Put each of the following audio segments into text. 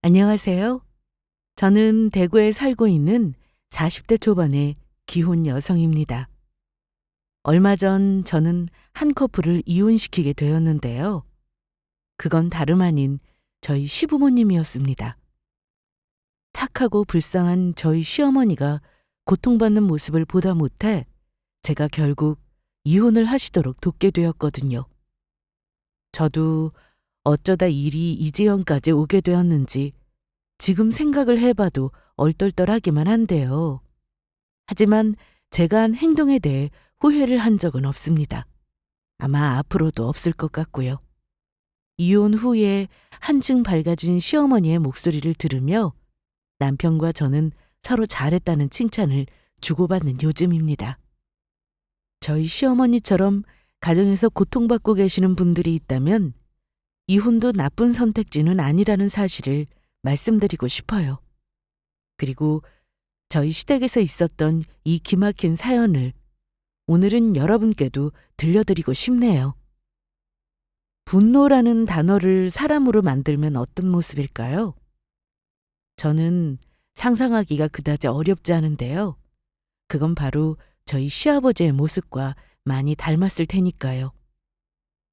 안녕하세요. 저는 대구에 살고 있는 40대 초반의 기혼 여성입니다. 얼마 전 저는 한 커플을 이혼시키게 되었는데요. 그건 다름 아닌 저희 시부모님이었습니다. 착하고 불쌍한 저희 시어머니가 고통받는 모습을 보다 못해 제가 결국 이혼을 하시도록 돕게 되었거든요. 저도 어쩌다 일이 이 지경까지 오게 되었는지 지금 생각을 해봐도 얼떨떨하기만 한데요. 하지만 제가 한 행동에 대해 후회를 한 적은 없습니다. 아마 앞으로도 없을 것 같고요. 이혼 후에 한층 밝아진 시어머니의 목소리를 들으며 남편과 저는 서로 잘했다는 칭찬을 주고받는 요즘입니다. 저희 시어머니처럼 가정에서 고통받고 계시는 분들이 있다면 이혼도 나쁜 선택지는 아니라는 사실을 말씀드리고 싶어요. 그리고 저희 시댁에서 있었던 이 기막힌 사연을 오늘은 여러분께도 들려드리고 싶네요. 분노라는 단어를 사람으로 만들면 어떤 모습일까요? 저는 상상하기가 그다지 어렵지 않은데요. 그건 바로 저희 시아버지의 모습과 많이 닮았을 테니까요.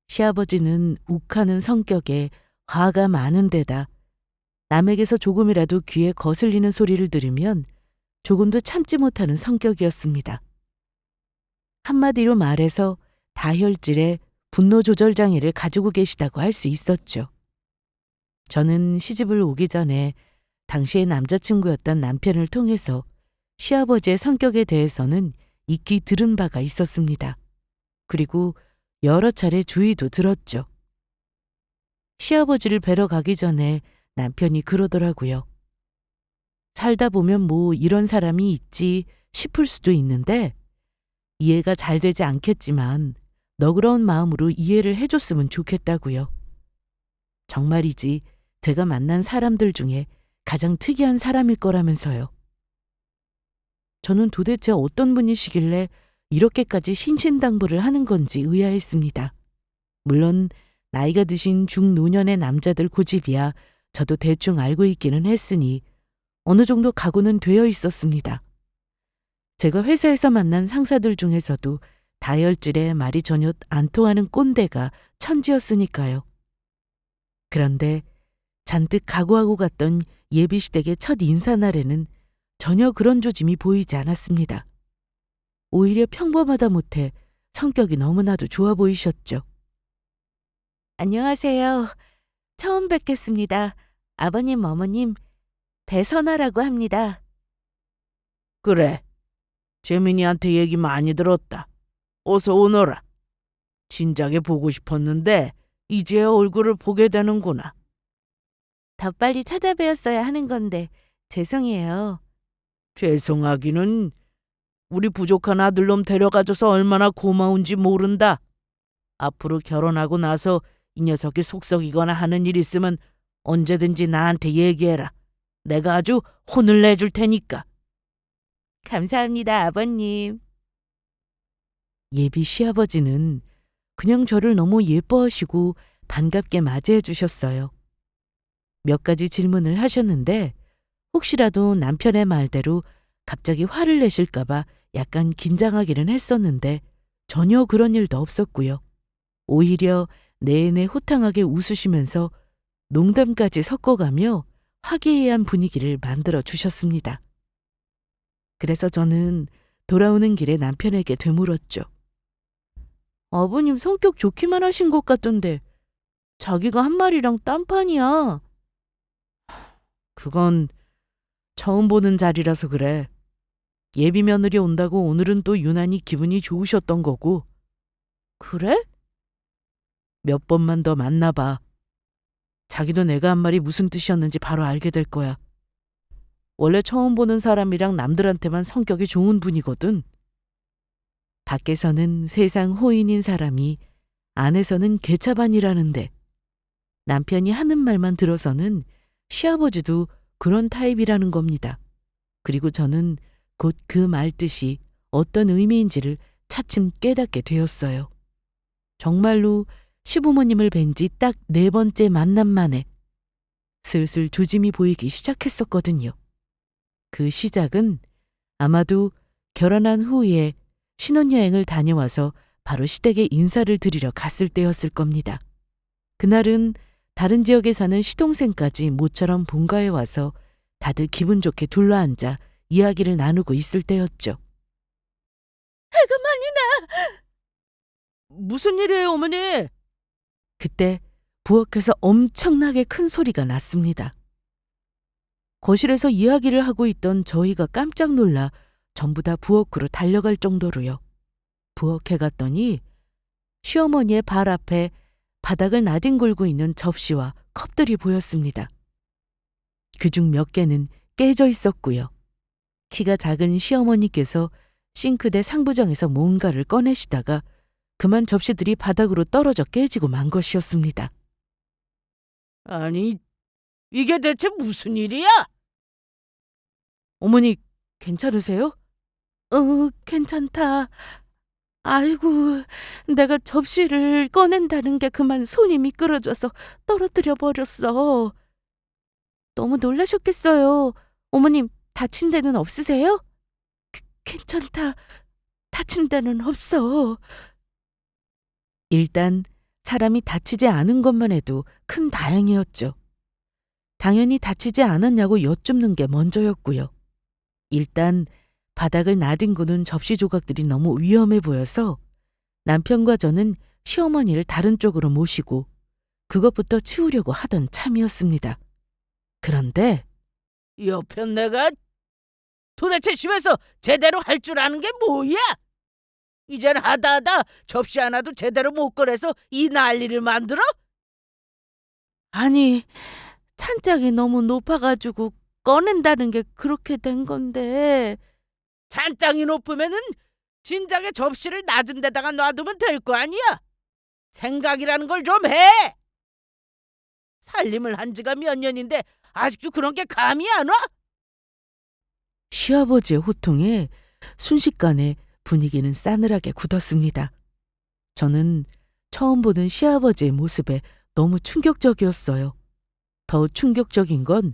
시아버지는 욱하는 성격에 화가 많은 데다 남에게서 조금이라도 귀에 거슬리는 소리를 들으면 조금도 참지 못하는 성격이었습니다. 한마디로 말해서 다혈질의 분노 조절 장애를 가지고 계시다고 할 수 있었죠. 저는 시집을 오기 전에 당시의 남자친구였던 남편을 통해서 시아버지의 성격에 대해서는 익히 들은 바가 있었습니다. 그리고 여러 차례 주의도 들었죠. 시아버지를 뵈러 가기 전에 남편이 그러더라고요. 살다 보면 뭐 이런 사람이 있지 싶을 수도 있는데 이해가 잘 되지 않겠지만 너그러운 마음으로 이해를 해줬으면 좋겠다고요. 정말이지 제가 만난 사람들 중에 가장 특이한 사람일 거라면서요. 저는 도대체 어떤 분이시길래 이렇게까지 신신당부를 하는 건지 의아했습니다. 물론 나이가 드신 중노년의 남자들 고집이야 저도 대충 알고 있기는 했으니 어느 정도 각오는 되어 있었습니다. 제가 회사에서 만난 상사들 중에서도 다혈질에 말이 전혀 안 통하는 꼰대가 천지였으니까요. 그런데 잔뜩 각오하고 갔던 예비시댁의 첫 인사날에는 전혀 그런 조짐이 보이지 않았습니다. 오히려 평범하다 못해 성격이 너무나도 좋아 보이셨죠. 안녕하세요. 처음 뵙겠습니다. 아버님, 어머님, 배선아라고 합니다. 그래, 재민이한테 얘기 많이 들었다. 어서 오너라. 진작에 보고 싶었는데 이제야 얼굴을 보게 되는구나. 더 빨리 찾아뵈었어야 하는 건데 죄송해요. 죄송하기는 우리 부족한 아들놈 데려가줘서 얼마나 고마운지 모른다. 앞으로 결혼하고 나서 이 녀석이 속썩이거나 하는 일 있으면 언제든지 나한테 얘기해라. 내가 아주 혼을 내줄 테니까. 감사합니다, 아버님. 예비 시아버지는 그냥 저를 너무 예뻐하시고 반갑게 맞이해 주셨어요. 몇 가지 질문을 하셨는데 혹시라도 남편의 말대로 갑자기 화를 내실까봐 약간 긴장하기는 했었는데 전혀 그런 일도 없었고요. 오히려 내내 호탕하게 웃으시면서 농담까지 섞어가며 화기애애한 분위기를 만들어 주셨습니다. 그래서 저는 돌아오는 길에 남편에게 되물었죠. 아버님 성격 좋기만 하신 것 같던데 자기가 한 말이랑 딴판이야. 그건 처음 보는 자리라서 그래. 예비 며느리 온다고 오늘은 또 유난히 기분이 좋으셨던 거고. 그래? 몇 번만 더 만나봐. 자기도 내가 한 말이 무슨 뜻이었는지 바로 알게 될 거야. 원래 처음 보는 사람이랑 남들한테만 성격이 좋은 분이거든. 밖에서는 세상 호인인 사람이 안에서는 개차반이라는데 남편이 하는 말만 들어서는 시아버지도 그런 타입이라는 겁니다. 그리고 저는 곧 그 말 뜻이 어떤 의미인지를 차츰 깨닫게 되었어요. 정말로 시부모님을 뵌 지 딱 4번째 만남 만에 슬슬 조짐이 보이기 시작했었거든요. 그 시작은 아마도 결혼한 후에 신혼여행을 다녀와서 바로 시댁에 인사를 드리러 갔을 때였을 겁니다. 그날은 다른 지역에 사는 시동생까지 모처럼 본가에 와서 다들 기분 좋게 둘러앉아 이야기를 나누고 있을 때였죠. 해가 많이 나. 무슨 일이에요, 어머니? 그때 부엌에서 엄청나게 큰 소리가 났습니다. 거실에서 이야기를 하고 있던 저희가 깜짝 놀라 전부 다 부엌으로 달려갈 정도로요. 부엌에 갔더니 시어머니의 발 앞에 바닥을 나뒹굴고 있는 접시와 컵들이 보였습니다. 그중 몇 개는 깨져 있었고요. 키가 작은 시어머니께서 싱크대 상부장에서 뭔가를 꺼내시다가 그만 접시들이 바닥으로 떨어져 깨지고 만 것이었습니다. 아니, 이게 대체 무슨 일이야? 어머니, 괜찮으세요? 괜찮다. 아이고, 내가 접시를 꺼낸다는 게 그만 손이 미끄러져서 떨어뜨려 버렸어. 너무 놀라셨겠어요. 어머님, 다친 데는 없으세요? 괜찮다. 다친 데는 없어. 일단 사람이 다치지 않은 것만 해도 큰 다행이었죠. 당연히 다치지 않았냐고 여쭙는 게 먼저였고요. 일단 바닥을 나뒹구는 접시 조각들이 너무 위험해 보여서 남편과 저는 시어머니를 다른 쪽으로 모시고 그것부터 치우려고 하던 참이었습니다. 그런데 옆편 내가 도대체 집에서 제대로 할 줄 아는 게 뭐야? 이젠 하다 접시 하나도 제대로 못 꺼내서 이 난리를 만들어? 아니, 찬장이 너무 높아가지고 꺼낸다는 게 그렇게 된 건데. 잔장이 높으면은 진작에 접시를 낮은 데다가 놔두면 될 거 아니야? 생각이라는 걸 좀 해! 살림을 한 지가 몇 년인데 아직도 그런 게 감이 안 와? 시아버지의 호통에 순식간에 분위기는 싸늘하게 굳었습니다. 저는 처음 보는 시아버지의 모습에 너무 충격적이었어요. 더 충격적인 건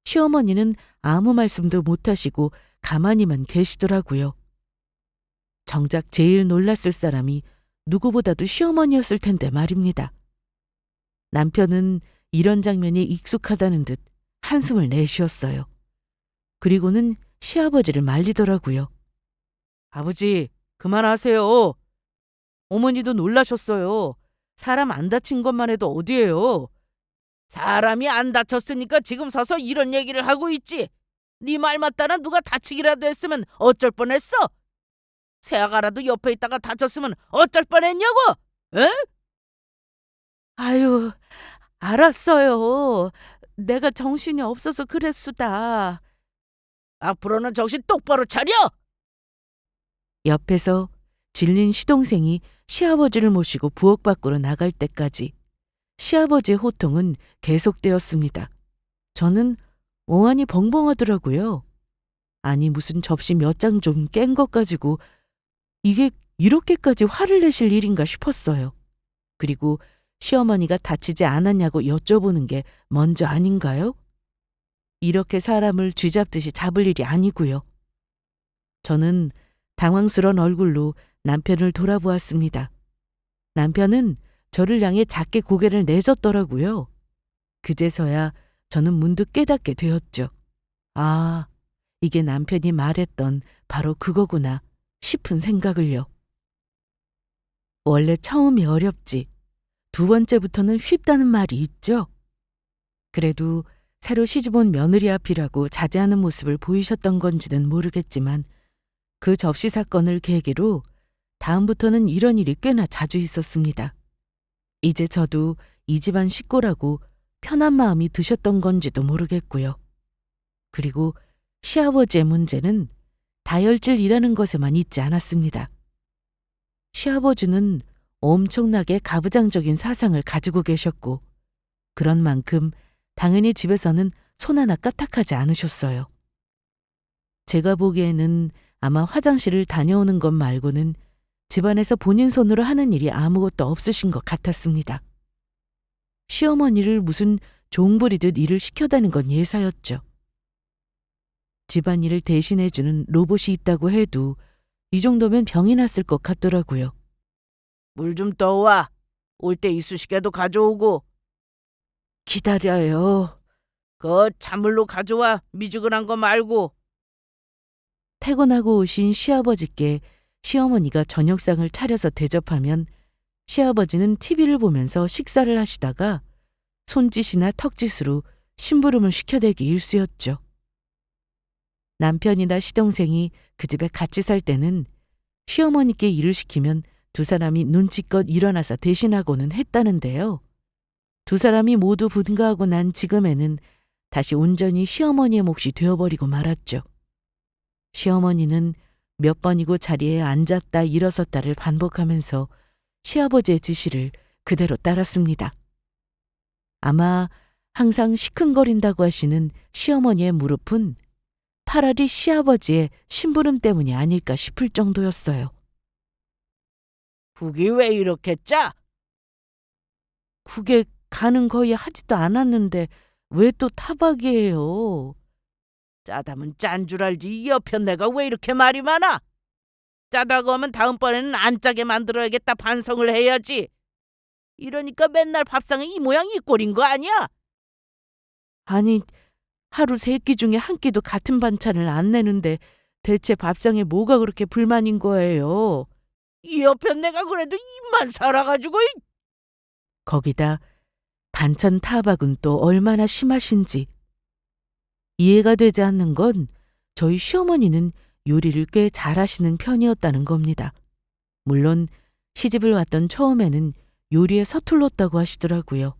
시어머니는 아무 말씀도 못하시고 가만히만 계시더라고요. 정작 제일 놀랐을 사람이 누구보다도 시어머니였을 텐데 말입니다. 남편은 이런 장면이 익숙하다는 듯 한숨을 내쉬었어요. 그리고는 시아버지를 말리더라고요. 아버지, 그만하세요. 어머니도 놀라셨어요. 사람 안 다친 것만 해도 어디예요? 사람이 안 다쳤으니까 지금 서서 이런 얘기를 하고 있지. 네 말 맞다나 누가 다치기라도 했으면 어쩔 뻔했어? 새아가라도 옆에 있다가 다쳤으면 어쩔 뻔했냐고? 에? 아유, 알았어요. 내가 정신이 없어서 그랬수다. 앞으로는 정신 똑바로 차려! 옆에서 질린 시동생이 시아버지를 모시고 부엌 밖으로 나갈 때까지 시아버지의 호통은 계속되었습니다. 저는 어안이 벙벙하더라고요. 아니, 무슨 접시 몇 장 좀 깬 것 가지고 이게 이렇게까지 화를 내실 일인가 싶었어요. 그리고 시어머니가 다치지 않았냐고 여쭤보는 게 먼저 아닌가요? 이렇게 사람을 쥐잡듯이 잡을 일이 아니고요. 저는 당황스런 얼굴로 남편을 돌아보았습니다. 남편은 저를 향해 작게 고개를 내젓더라고요. 그제서야 저는 문득 깨닫게 되었죠. 아, 이게 남편이 말했던 바로 그거구나 싶은 생각을요. 원래 처음이 어렵지 두 번째부터는 쉽다는 말이 있죠. 그래도 새로 시집온 며느리 앞이라고 자제하는 모습을 보이셨던 건지는 모르겠지만 그 접시 사건을 계기로 다음부터는 이런 일이 꽤나 자주 있었습니다. 이제 저도 이 집안 식구라고 편한 마음이 드셨던 건지도 모르겠고요. 그리고 시아버지의 문제는 다혈질이라는 것에만 있지 않았습니다. 시아버지는 엄청나게 가부장적인 사상을 가지고 계셨고 그런 만큼 당연히 집에서는 손 하나 까딱하지 않으셨어요. 제가 보기에는 아마 화장실을 다녀오는 것 말고는 집안에서 본인 손으로 하는 일이 아무것도 없으신 것 같았습니다. 시어머니를 무슨 종부리듯 일을 시켜다는 건 예사였죠. 집안일을 대신해주는 로봇이 있다고 해도 이 정도면 병이 났을 것 같더라고요. 물 좀 떠와. 올 때 이쑤시개도 가져오고. 기다려요. 그 찬물로 가져와. 미지근한 거 말고. 퇴근하고 오신 시아버지께 시어머니가 저녁상을 차려서 대접하면 시아버지는 TV를 보면서 식사를 하시다가 손짓이나 턱짓으로 심부름을 시켜대기 일쑤였죠. 남편이나 시동생이 그 집에 같이 살 때는 시어머니께 일을 시키면 두 사람이 눈치껏 일어나서 대신하고는 했다는데요. 두 사람이 모두 분가하고 난 지금에는 다시 온전히 시어머니의 몫이 되어버리고 말았죠. 시어머니는 몇 번이고 자리에 앉았다 일어섰다를 반복하면서 시아버지의 지시를 그대로 따랐습니다. 아마 항상 시큰거린다고 하시는 시어머니의 무릎은 파라리 시아버지의 심부름 때문이 아닐까 싶을 정도였어요. 국이 왜 이렇게 짜? 국에 간은 거의 하지도 않았는데 왜 또 타박이에요? 짜다면 짠 줄 알지. 이 여편 내가 왜 이렇게 말이 많아? 짜다고 하면 다음번에는 안 짜게 만들어야겠다 반성을 해야지. 이러니까 맨날 밥상에 이 모양 이 꼴인 거 아니야? 아니, 하루 세 끼 중에 한 끼도 같은 반찬을 안 내는데 대체 밥상에 뭐가 그렇게 불만인 거예요? 이 여편 내가 그래도 입만 살아가지고. 거기다 반찬 타박은 또 얼마나 심하신지. 이해가 되지 않는 건 저희 시어머니는 요리를 꽤 잘하시는 편이었다는 겁니다. 물론 시집을 왔던 처음에는 요리에 서툴렀다고 하시더라고요.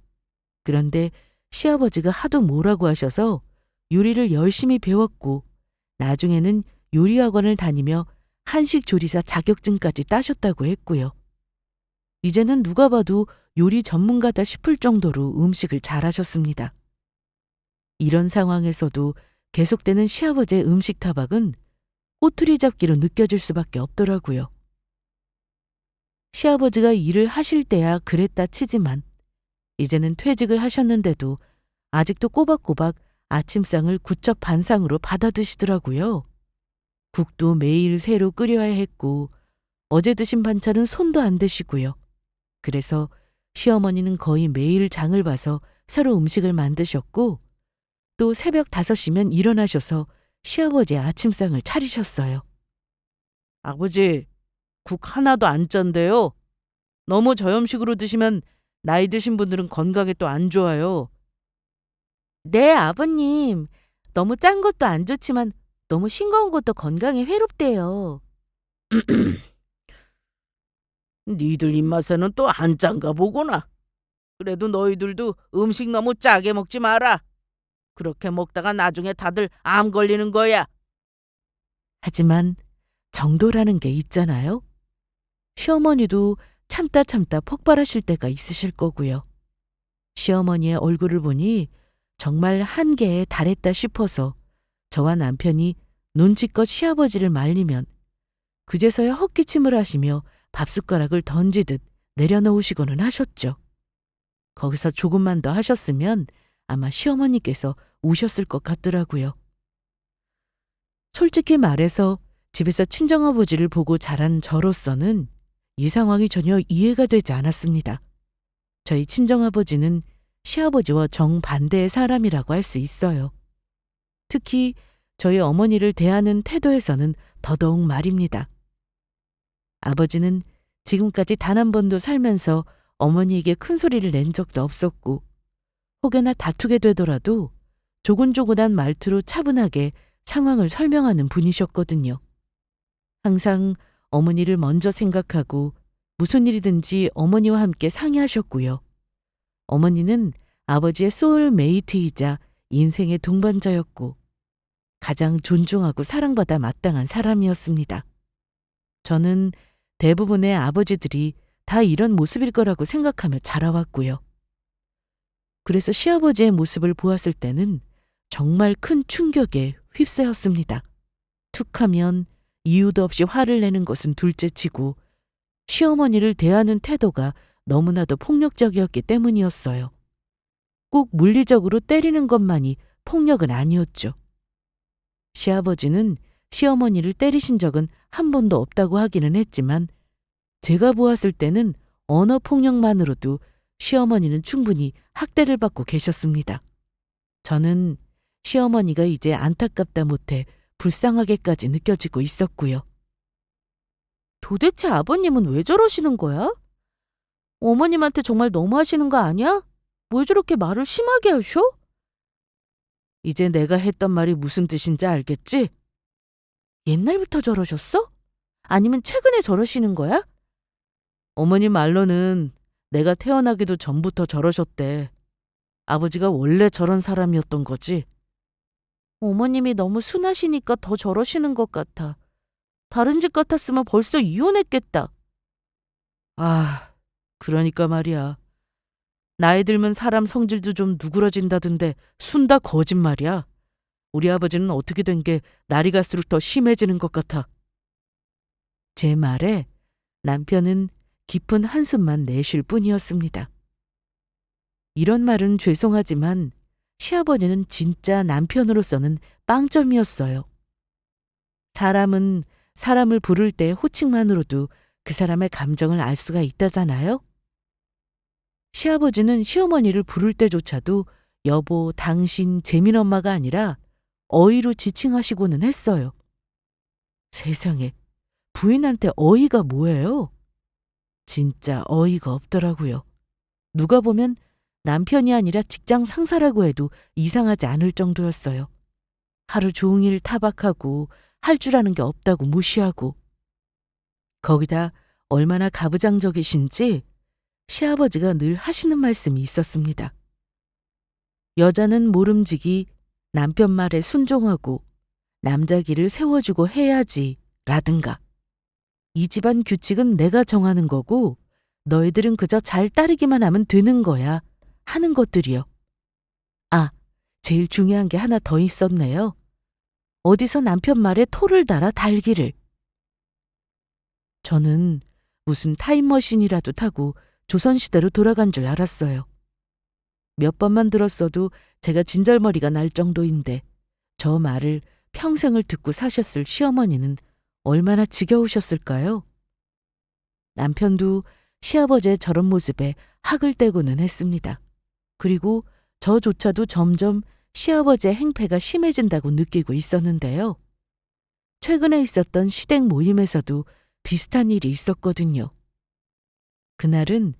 그런데 시아버지가 하도 뭐라고 하셔서 요리를 열심히 배웠고 나중에는 요리학원을 다니며 한식조리사 자격증까지 따셨다고 했고요. 이제는 누가 봐도 요리 전문가다 싶을 정도로 음식을 잘하셨습니다. 이런 상황에서도 계속되는 시아버지의 음식 타박은 꼬투리 잡기로 느껴질 수밖에 없더라고요. 시아버지가 일을 하실 때야 그랬다 치지만 이제는 퇴직을 하셨는데도 아직도 꼬박꼬박 아침상을 구첩 반상으로 받아 드시더라고요. 국도 매일 새로 끓여야 했고 어제 드신 반찬은 손도 안 대시고요. 그래서 시어머니는 거의 매일 장을 봐서 새로 음식을 만드셨고 또 새벽 5시면 일어나셔서 시아버지의 아침상을 차리셨어요. 아버지, 국 하나도 안 짠데요. 너무 저염식으로 드시면 나이 드신 분들은 건강에 또 안 좋아요. 네, 아버님. 너무 짠 것도 안 좋지만 너무 싱거운 것도 건강에 해롭대요. 니들 입맛에는 또 안 짠가 보구나. 그래도 너희들도 음식 너무 짜게 먹지 마라. 그렇게 먹다가 나중에 다들 암 걸리는 거야. 하지만 정도라는 게 있잖아요. 시어머니도 참다 참다 폭발하실 때가 있으실 거고요. 시어머니의 얼굴을 보니 정말 한계에 달했다 싶어서 저와 남편이 눈치껏 시아버지를 말리면 그제서야 헛기침을 하시며 밥숟가락을 던지듯 내려놓으시고는 하셨죠. 거기서 조금만 더 하셨으면 아마 시어머니께서 우셨을 것 같더라고요. 솔직히 말해서 집에서 친정아버지를 보고 자란 저로서는 이 상황이 전혀 이해가 되지 않았습니다. 저희 친정아버지는 시아버지와 정반대의 사람이라고 할 수 있어요. 특히 저희 어머니를 대하는 태도에서는 더더욱 말입니다. 아버지는 지금까지 단 한 번도 살면서 어머니에게 큰 소리를 낸 적도 없었고 혹여나 다투게 되더라도 조곤조곤한 말투로 차분하게 상황을 설명하는 분이셨거든요. 항상 어머니를 먼저 생각하고 무슨 일이든지 어머니와 함께 상의하셨고요. 어머니는 아버지의 소울메이트이자 인생의 동반자였고 가장 존중하고 사랑받아 마땅한 사람이었습니다. 저는 대부분의 아버지들이 다 이런 모습일 거라고 생각하며 자라왔고요. 그래서 시아버지의 모습을 보았을 때는 정말 큰 충격에 휩싸였습니다. 툭하면 이유도 없이 화를 내는 것은 둘째치고 시어머니를 대하는 태도가 너무나도 폭력적이었기 때문이었어요. 꼭 물리적으로 때리는 것만이 폭력은 아니었죠. 시아버지는 시어머니를 때리신 적은 한 번도 없다고 하기는 했지만 제가 보았을 때는 언어 폭력만으로도 시어머니는 충분히 학대를 받고 계셨습니다. 저는 시어머니가 이제 안타깝다 못해 불쌍하게까지 느껴지고 있었고요. 도대체 아버님은 왜 저러시는 거야? 어머님한테 정말 너무하시는 거 아니야? 왜 저렇게 말을 심하게 하셔? 이제 내가 했던 말이 무슨 뜻인지 알겠지? 옛날부터 저러셨어? 아니면 최근에 저러시는 거야? 어머님 말로는 내가 태어나기도 전부터 저러셨대. 아버지가 원래 저런 사람이었던 거지. 어머님이 너무 순하시니까 더 저러시는 것 같아. 다른 집 같았으면 벌써 이혼했겠다. 아, 그러니까 말이야. 나이 들면 사람 성질도 좀 누그러진다던데 순다 거짓말이야. 우리 아버지는 어떻게 된 게 날이 갈수록 더 심해지는 것 같아. 제 말에 남편은 깊은 한숨만 내쉴 뿐이었습니다. 이런 말은 죄송하지만 시아버지는 진짜 남편으로서는 빵점이었어요. 사람은 사람을 부를 때 호칭만으로도 그 사람의 감정을 알 수가 있다잖아요. 시아버지는 시어머니를 부를 때조차도 여보, 당신, 재민 엄마가 아니라 어이로 지칭하시고는 했어요. 세상에, 부인한테 어이가 뭐예요? 진짜 어이가 없더라고요. 누가 보면 남편이 아니라 직장 상사라고 해도 이상하지 않을 정도였어요. 하루 종일 타박하고 할 줄 아는 게 없다고 무시하고. 거기다 얼마나 가부장적이신지 시아버지가 늘 하시는 말씀이 있었습니다. 여자는 모름지기 남편 말에 순종하고 남자 길을 세워주고 해야지 라든가. 이 집안 규칙은 내가 정하는 거고 너희들은 그저 잘 따르기만 하면 되는 거야 하는 것들이요. 아, 제일 중요한 게 하나 더 있었네요. 어디서 남편 말에 토를 달아 달기를. 저는 무슨 타임머신이라도 타고 조선시대로 돌아간 줄 알았어요. 몇 번만 들었어도 제가 진절머리가 날 정도인데 저 말을 평생을 듣고 사셨을 시어머니는 얼마나 지겨우셨을까요? 남편도 시아버지의 저런 모습에 학을 떼고는 했습니다. 그리고 저조차도 점점 시아버지의 행패가 심해진다고 느끼고 있었는데요. 최근에 있었던 시댁 모임에서도 비슷한 일이 있었거든요. 그날은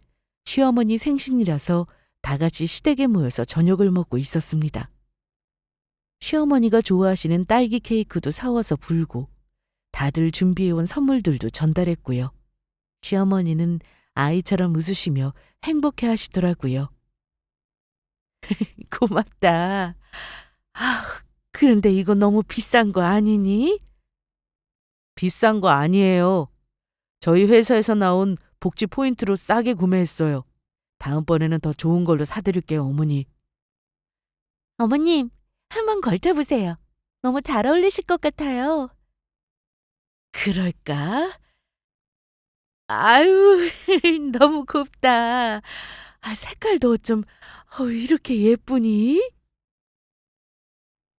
시어머니 생신이라서 다 같이 시댁에 모여서 저녁을 먹고 있었습니다. 시어머니가 좋아하시는 딸기 케이크도 사와서 불고 다들 준비해온 선물들도 전달했고요. 시어머니는 아이처럼 웃으시며 행복해 하시더라고요. 고맙다. 아, 그런데 이거 너무 비싼 거 아니니? 비싼 거 아니에요. 저희 회사에서 나온 복지 포인트로 싸게 구매했어요. 다음번에는 더 좋은 걸로 사드릴게요, 어머니. 어머님, 한번 걸쳐보세요. 너무 잘 어울리실 것 같아요. 그럴까? 아유, 너무 곱다. 아, 색깔도 어쩜 이렇게 예쁘니?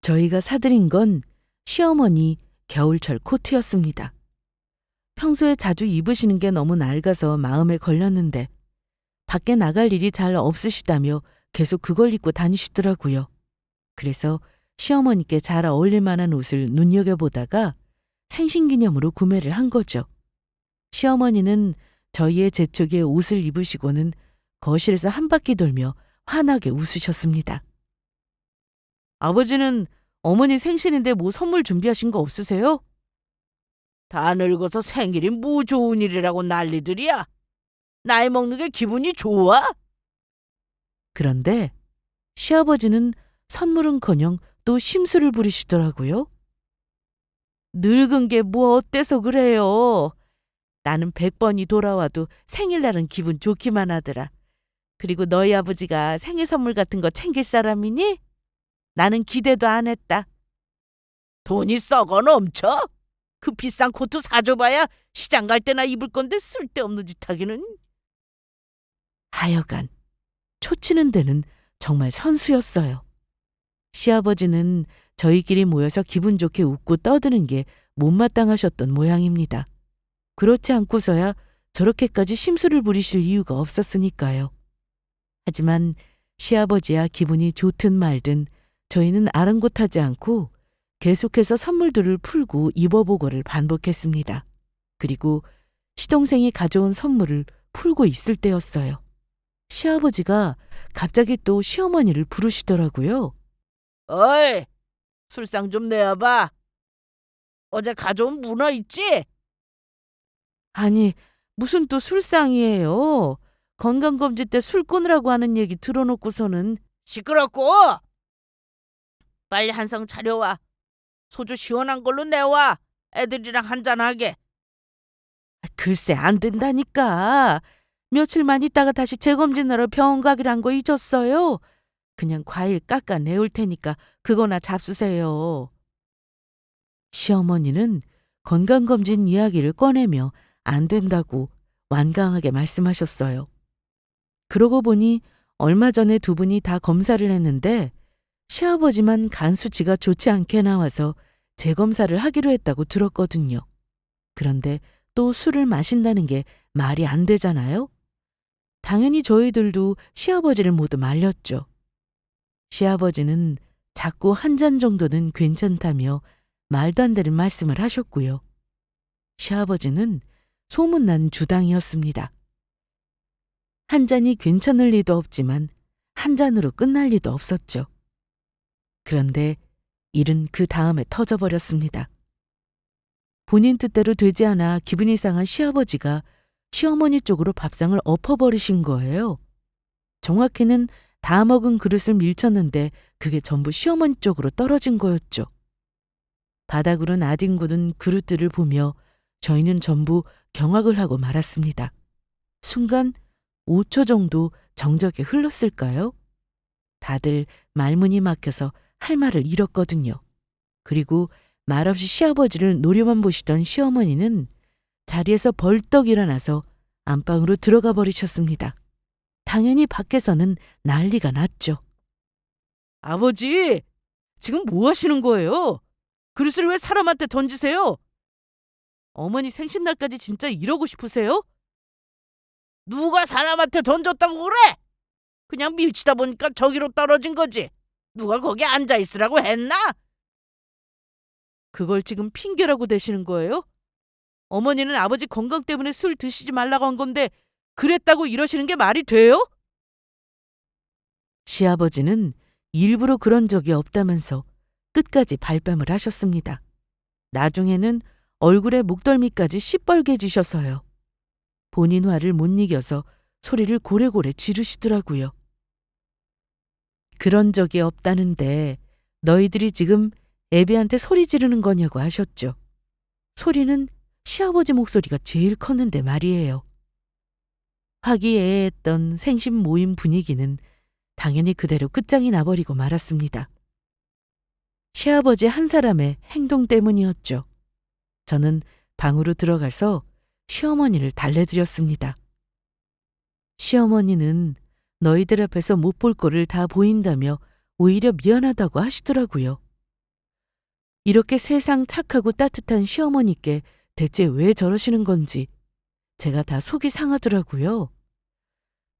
저희가 사드린 건 시어머니 겨울철 코트였습니다. 평소에 자주 입으시는 게 너무 낡아서 마음에 걸렸는데 밖에 나갈 일이 잘 없으시다며 계속 그걸 입고 다니시더라고요. 그래서 시어머니께 잘 어울릴 만한 옷을 눈여겨보다가 생신기념으로 구매를 한 거죠. 시어머니는 저희의 재촉에 옷을 입으시고는 거실에서 한 바퀴 돌며 환하게 웃으셨습니다. 아버지는 어머니 생신인데 뭐 선물 준비하신 거 없으세요? 다 늙어서 생일이 뭐 좋은 일이라고 난리들이야. 나이 먹는 게 기분이 좋아? 그런데 시아버지는 선물은커녕 또 심술을 부리시더라고요. 늙은 게 뭐 어때서 그래요? 나는 100번이 돌아와도 생일날은 기분 좋기만 하더라. 그리고 너희 아버지가 생일 선물 같은 거 챙길 사람이니? 나는 기대도 안 했다. 돈이 썩어 넘쳐? 그 비싼 코트 사줘봐야 시장 갈 때나 입을 건데 쓸데없는 짓 하기는. 하여간 초치는 데는 정말 선수였어요. 시아버지는 저희끼리 모여서 기분 좋게 웃고 떠드는 게 못마땅하셨던 모양입니다. 그렇지 않고서야 저렇게까지 심술을 부리실 이유가 없었으니까요. 하지만 시아버지야 기분이 좋든 말든 저희는 아랑곳하지 않고 계속해서 선물들을 풀고 입어보고를 반복했습니다. 그리고 시동생이 가져온 선물을 풀고 있을 때였어요. 시아버지가 갑자기 또 시어머니를 부르시더라고요. 어이, 술상 좀 내와봐. 어제 가져온 문어 있지? 아니, 무슨 또 술상이에요. 건강검진 때 술 끊으라고 하는 얘기 들어놓고서는. 시끄럽고! 빨리 한 상 차려와. 소주 시원한 걸로 내와. 애들이랑 한잔하게. 글쎄 안 된다니까. 며칠만 있다가 다시 재검진하러 병원 가기란 거 잊었어요. 그냥 과일 깎아 내올 테니까 그거나 잡수세요. 시어머니는 건강검진 이야기를 꺼내며 안 된다고 완강하게 말씀하셨어요. 그러고 보니 얼마 전에 두 분이 다 검사를 했는데 시아버지만 간 수치가 좋지 않게 나와서 재검사를 하기로 했다고 들었거든요. 그런데 또 술을 마신다는 게 말이 안 되잖아요. 당연히 저희들도 시아버지를 모두 말렸죠. 시아버지는 자꾸 한 잔 정도는 괜찮다며 말도 안 되는 말씀을 하셨고요. 시아버지는 소문난 주당이었습니다. 한 잔이 괜찮을 리도 없지만 한 잔으로 끝날 리도 없었죠. 그런데 일은 그 다음에 터져버렸습니다. 본인 뜻대로 되지 않아 기분이 상한 시아버지가 시어머니 쪽으로 밥상을 엎어버리신 거예요. 정확히는 다 먹은 그릇을 밀쳤는데 그게 전부 시어머니 쪽으로 떨어진 거였죠. 바닥으로 나뒹구는 그릇들을 보며 저희는 전부 경악을 하고 말았습니다. 순간 5초 정도 정적이 흘렀을까요? 다들 말문이 막혀서 할 말을 잃었거든요. 그리고 말없이 시아버지를 노려만 보시던 시어머니는 자리에서 벌떡 일어나서 안방으로 들어가 버리셨습니다. 당연히 밖에서는 난리가 났죠. 아버지, 지금 뭐 하시는 거예요? 그릇을 왜 사람한테 던지세요? 어머니 생신날까지 진짜 이러고 싶으세요? 누가 사람한테 던졌다고 그래? 그냥 밀치다 보니까 저기로 떨어진 거지. 누가 거기 앉아 있으라고 했나? 그걸 지금 핑계라고 대시는 거예요? 어머니는 아버지 건강 때문에 술 드시지 말라고 한 건데 그랬다고 이러시는 게 말이 돼요? 시아버지는 일부러 그런 적이 없다면서 끝까지 발뺌을 하셨습니다. 나중에는 얼굴에 목덜미까지 시뻘개지셔서요. 본인 화를 못 이겨서 소리를 고래고래 지르시더라고요. 그런 적이 없다는데 너희들이 지금 애비한테 소리 지르는 거냐고 하셨죠. 소리는 시아버지 목소리가 제일 컸는데 말이에요. 화기애애했던 생신 모임 분위기는 당연히 그대로 끝장이 나버리고 말았습니다. 시아버지 한 사람의 행동 때문이었죠. 저는 방으로 들어가서 시어머니를 달래드렸습니다. 시어머니는 너희들 앞에서 못 볼 꼴을 다 보인다며 오히려 미안하다고 하시더라고요. 이렇게 세상 착하고 따뜻한 시어머니께 대체 왜 저러시는 건지 제가 다 속이 상하더라고요.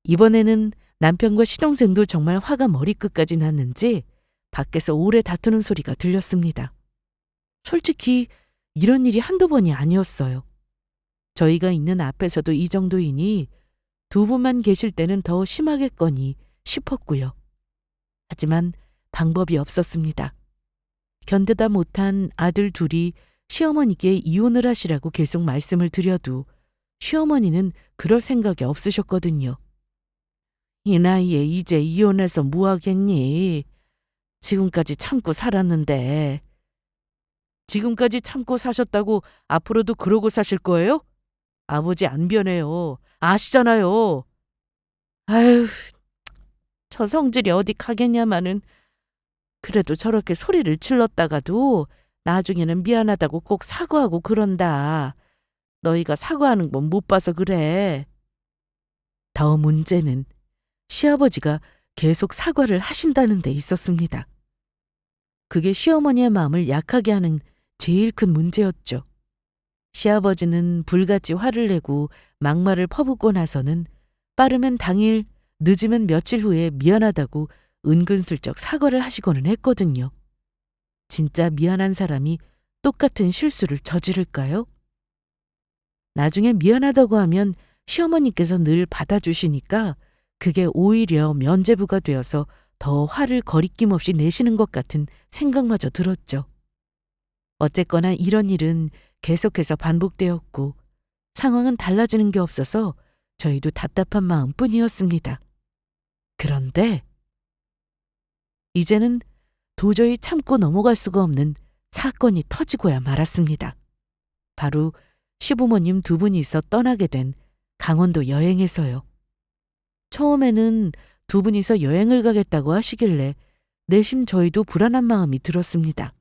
이번에는 남편과 시동생도 정말 화가 머리끝까지 났는지 밖에서 오래 다투는 소리가 들렸습니다. 솔직히 이런 일이 한두 번이 아니었어요. 저희가 있는 앞에서도 이 정도이니 두 분만 계실 때는 더 심하겠거니 싶었고요. 하지만 방법이 없었습니다. 견디다 못한 아들 둘이 시어머니께 이혼을 하시라고 계속 말씀을 드려도 시어머니는 그럴 생각이 없으셨거든요. 이 나이에 이제 이혼해서 뭐 하겠니? 지금까지 참고 살았는데. 지금까지 참고 사셨다고 앞으로도 그러고 사실 거예요? 아버지 안 변해요. 아시잖아요. 아휴, 저 성질이 어디 가겠냐마는. 그래도 저렇게 소리를 질렀다가도 나중에는 미안하다고 꼭 사과하고 그런다. 너희가 사과하는 건 못 봐서 그래. 더 문제는 시아버지가 계속 사과를 하신다는 데 있었습니다. 그게 시어머니의 마음을 약하게 하는 제일 큰 문제였죠. 시아버지는 불같이 화를 내고 막말을 퍼붓고 나서는 빠르면 당일, 늦으면 며칠 후에 미안하다고 은근슬쩍 사과를 하시고는 했거든요. 진짜 미안한 사람이 똑같은 실수를 저지를까요? 나중에 미안하다고 하면 시어머니께서 늘 받아주시니까 그게 오히려 면죄부가 되어서 더 화를 거리낌 없이 내시는 것 같은 생각마저 들었죠. 어쨌거나 이런 일은 계속해서 반복되었고 상황은 달라지는 게 없어서 저희도 답답한 마음뿐이었습니다. 그런데 이제는 도저히 참고 넘어갈 수가 없는 사건이 터지고야 말았습니다. 바로 시부모님 두 분이서 떠나게 된 강원도 여행에서요. 처음에는 두 분이서 여행을 가겠다고 하시길래 내심 저희도 불안한 마음이 들었습니다.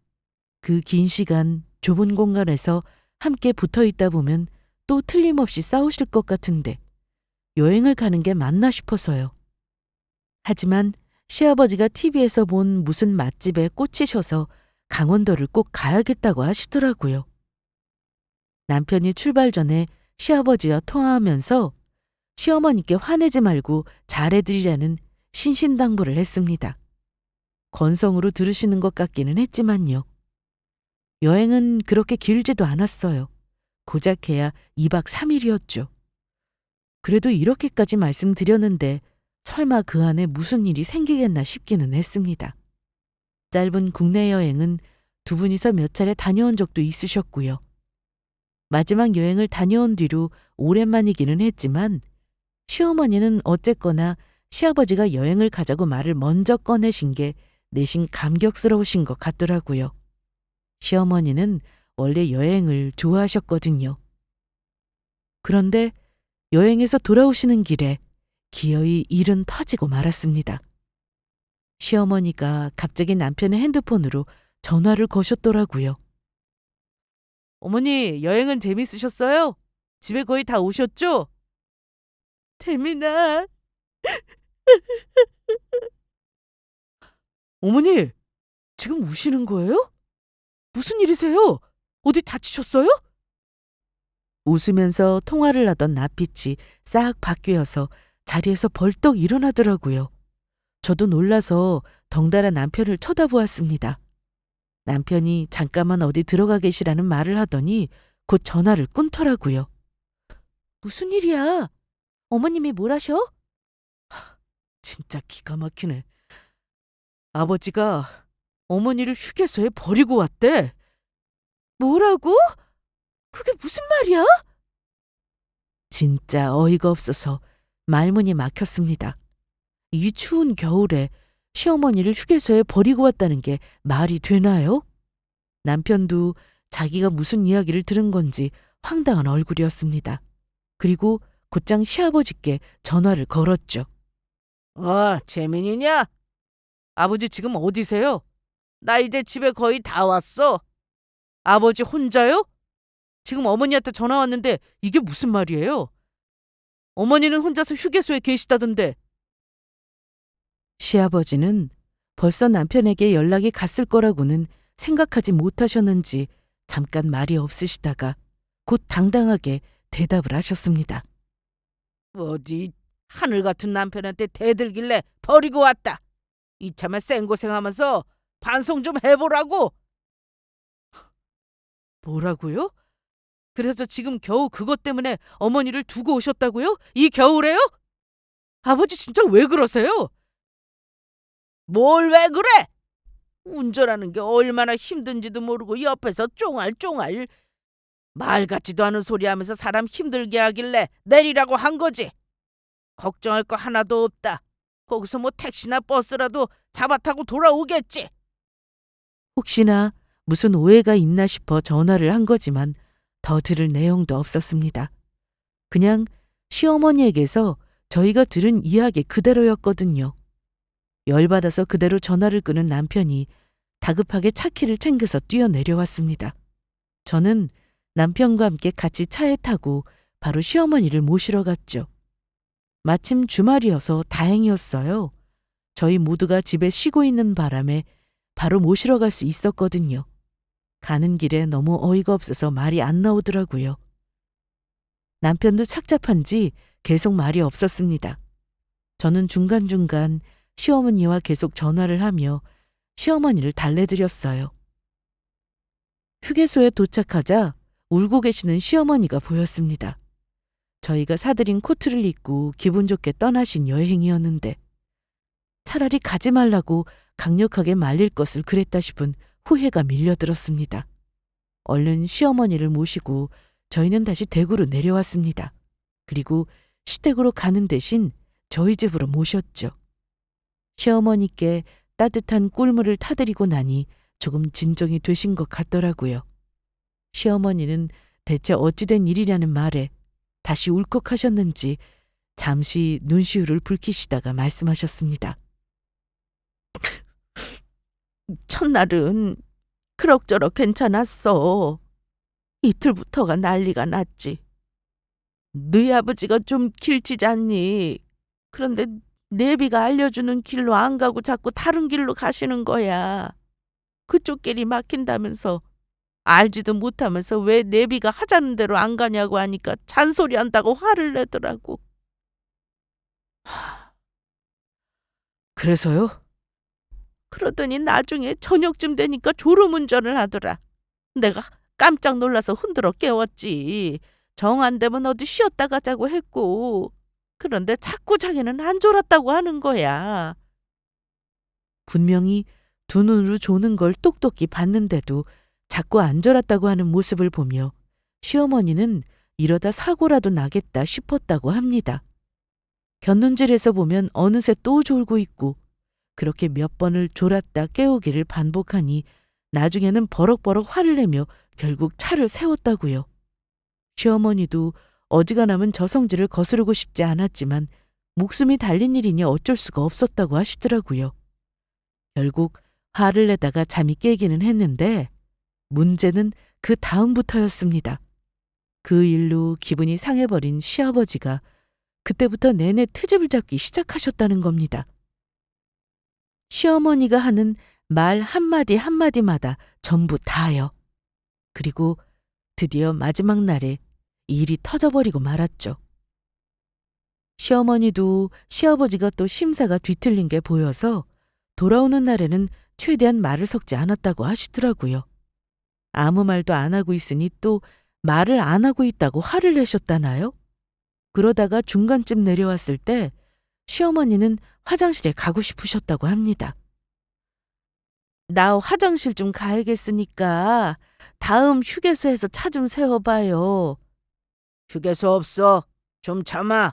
그 긴 시간 좁은 공간에서 함께 붙어 있다 보면 또 틀림없이 싸우실 것 같은데 여행을 가는 게 맞나 싶어서요. 하지만 시아버지가 TV에서 본 무슨 맛집에 꽂히셔서 강원도를 꼭 가야겠다고 하시더라고요. 남편이 출발 전에 시아버지와 통화하면서 시어머니께 화내지 말고 잘해드리라는 신신당부를 했습니다. 건성으로 들으시는 것 같기는 했지만요. 여행은 그렇게 길지도 않았어요. 고작 해야 2박 3일이었죠. 그래도 이렇게까지 말씀드렸는데 설마 그 안에 무슨 일이 생기겠나 싶기는 했습니다. 짧은 국내 여행은 두 분이서 몇 차례 다녀온 적도 있으셨고요. 마지막 여행을 다녀온 뒤로 오랜만이기는 했지만 시어머니는 어쨌거나 시아버지가 여행을 가자고 말을 먼저 꺼내신 게 내심 감격스러우신 것 같더라고요. 시어머니는 원래 여행을 좋아하셨거든요. 그런데 여행에서 돌아오시는 길에 기어이 일은 터지고 말았습니다. 시어머니가 갑자기 남편의 핸드폰으로 전화를 거셨더라고요. 어머니, 여행은 재밌으셨어요? 집에 거의 다 오셨죠? 태민아. 어머니, 지금 우시는 거예요? 무슨 일이세요? 어디 다치셨어요? 웃으면서 통화를 하던 낯빛이 싹 바뀌어서 자리에서 벌떡 일어나더라고요. 저도 놀라서 덩달아 남편을 쳐다보았습니다. 남편이 잠깐만 어디 들어가 계시라는 말을 하더니 곧 전화를 끊더라고요. 무슨 일이야? 어머님이 뭘 하셔? 진짜 기가 막히네. 아버지가 어머니를 휴게소에 버리고 왔대. 뭐라고? 그게 무슨 말이야? 진짜 어이가 없어서 말문이 막혔습니다. 이 추운 겨울에 시어머니를 휴게소에 버리고 왔다는 게 말이 되나요? 남편도 자기가 무슨 이야기를 들은 건지 황당한 얼굴이었습니다. 그리고 곧장 시아버지께 전화를 걸었죠. 재민이냐? 아버지 지금 어디세요? 나 이제 집에 거의 다 왔어. 아버지 혼자요? 지금 어머니한테 전화 왔는데 이게 무슨 말이에요? 어머니는 혼자서 휴게소에 계시다던데. 시아버지는 벌써 남편에게 연락이 갔을 거라고는 생각하지 못하셨는지 잠깐 말이 없으시다가 곧 당당하게 대답을 하셨습니다. 어디 하늘 같은 남편한테 대들길래 버리고 왔다. 이참에 생고생하면서 반성 좀 해보라고. 뭐라고요? 그래서 지금 겨우 그것 때문에 어머니를 두고 오셨다고요? 이 겨울에요? 아버지 진짜 왜 그러세요? 뭘 왜 그래? 운전하는 게 얼마나 힘든지도 모르고 옆에서 쫑알쫑알 말 같지도 않은 소리 하면서 사람 힘들게 하길래 내리라고 한 거지. 걱정할 거 하나도 없다. 거기서 뭐 택시나 버스라도 잡아 타고 돌아오겠지. 혹시나 무슨 오해가 있나 싶어 전화를 한 거지만 더 들을 내용도 없었습니다. 그냥 시어머니에게서 저희가 들은 이야기 그대로였거든요. 열받아서 그대로 전화를 끄는 남편이 다급하게 차키를 챙겨서 뛰어내려왔습니다. 저는 남편과 함께 같이 차에 타고 바로 시어머니를 모시러 갔죠. 마침 주말이어서 다행이었어요. 저희 모두가 집에 쉬고 있는 바람에 바로 모시러 갈 수 있었거든요. 가는 길에 너무 어이가 없어서 말이 안 나오더라고요. 남편도 착잡한지 계속 말이 없었습니다. 저는 중간중간 시어머니와 계속 전화를 하며 시어머니를 달래드렸어요. 휴게소에 도착하자 울고 계시는 시어머니가 보였습니다. 저희가 사들인 코트를 입고 기분 좋게 떠나신 여행이었는데 차라리 가지 말라고 강력하게 말릴 것을 그랬다 싶은 후회가 밀려들었습니다. 얼른 시어머니를 모시고 저희는 다시 대구로 내려왔습니다. 그리고 시댁으로 가는 대신 저희 집으로 모셨죠. 시어머니께 따뜻한 꿀물을 타드리고 나니 조금 진정이 되신 것 같더라고요. 시어머니는 대체 어찌된 일이냐는 말에 다시 울컥하셨는지 잠시 눈시울을 붉히시다가 말씀하셨습니다. 첫날은 그럭저럭 괜찮았어. 이틀부터가 난리가 났지. 너희 아버지가 좀 길치잖니. 그런데 내비가 알려주는 길로 안 가고 자꾸 다른 길로 가시는 거야. 그쪽 길이 막힌다면서 알지도 못하면서 왜 내비가 하자는 대로 안 가냐고 하니까 잔소리한다고 화를 내더라고. 그래서요? 그러더니 나중에 저녁쯤 되니까 졸음운전을 하더라. 내가 깜짝 놀라서 흔들어 깨웠지. 정 안 되면 어디 쉬었다 가자고 했고. 그런데 자꾸 자기는 안 졸았다고 하는 거야. 분명히 두 눈으로 조는 걸 똑똑히 봤는데도 자꾸 안 졸았다고 하는 모습을 보며 시어머니는 이러다 사고라도 나겠다 싶었다고 합니다. 곁눈질해서 보면 어느새 또 졸고 있고 그렇게 몇 번을 졸았다 깨우기를 반복하니 나중에는 버럭버럭 화를 내며 결국 차를 세웠다고요. 시어머니도 어지간하면 저 성질을 거스르고 싶지 않았지만 목숨이 달린 일이니 어쩔 수가 없었다고 하시더라고요. 결국 화를 내다가 잠이 깨기는 했는데 문제는 그 다음부터였습니다. 그 일로 기분이 상해버린 시아버지가 그때부터 내내 트집을 잡기 시작하셨다는 겁니다. 시어머니가 하는 말 한마디 한마디마다 전부 다요. 그리고 드디어 마지막 날에 이 일이 터져버리고 말았죠. 시어머니도 시아버지가 또 심사가 뒤틀린 게 보여서 돌아오는 날에는 최대한 말을 섞지 않았다고 하시더라고요. 아무 말도 안 하고 있으니 또 말을 안 하고 있다고 화를 내셨다나요? 그러다가 중간쯤 내려왔을 때 시어머니는 화장실에 가고 싶으셨다고 합니다. 나 화장실 좀 가야겠으니까 다음 휴게소에서 차 좀 세워봐요. 휴게소 없어. 좀 참아.